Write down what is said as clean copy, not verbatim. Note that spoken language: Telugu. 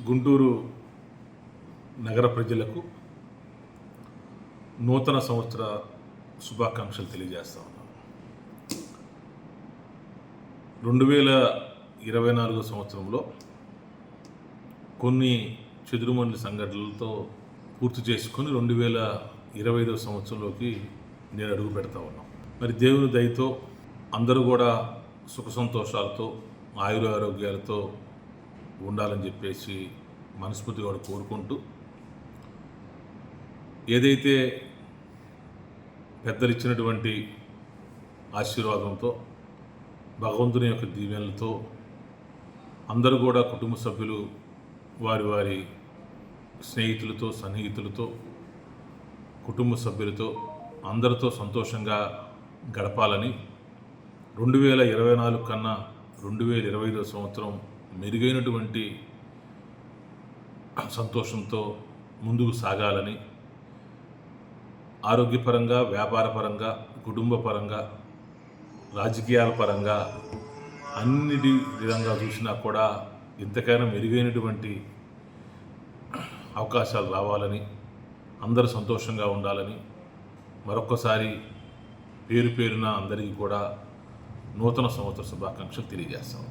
గుంటూరు నగర ప్రజలకు నూతన సంవత్సర శుభాకాంక్షలు తెలియజేస్తా ఉన్నాను. 2024 సంవత్సరంలో కొన్ని చెదురుమణి సంఘటనలతో పూర్తి చేసుకొని 2025 సంవత్సరంలోకి నేను అడుగు పెడతా ఉన్నాం. మరి దేవుని దయతో అందరూ కూడా సుఖ సంతోషాలతో ఆయురారోగ్యాలతో ఉండాలని చెప్పేసి మనస్ఫూర్తిగా కూడా కోరుకుంటూ, ఏదైతే పెద్దలు ఇచ్చినటువంటి ఆశీర్వాదంతో భగవంతుని యొక్క దీవెనలతో అందరూ కూడా కుటుంబ సభ్యులు వారి వారి స్నేహితులతో సన్నిహితులతో కుటుంబ సభ్యులతో అందరితో సంతోషంగా గడపాలని 2024 కన్నా 2025 సంవత్సరం మెరుగైనటువంటి సంతోషంతో ముందుకు సాగాలని, ఆరోగ్యపరంగా, వ్యాపారపరంగా, కుటుంబపరంగా, రాజకీయాల పరంగా అన్నిటి విధంగా చూసినా కూడా ఇంతకైనా మెరుగైనటువంటి అవకాశాలు రావాలని, అందరూ సంతోషంగా ఉండాలని మరొక్కసారి పేరు పేరున అందరికీ కూడా నూతన సంవత్సర శుభాకాంక్షలు తెలియజేస్తాం.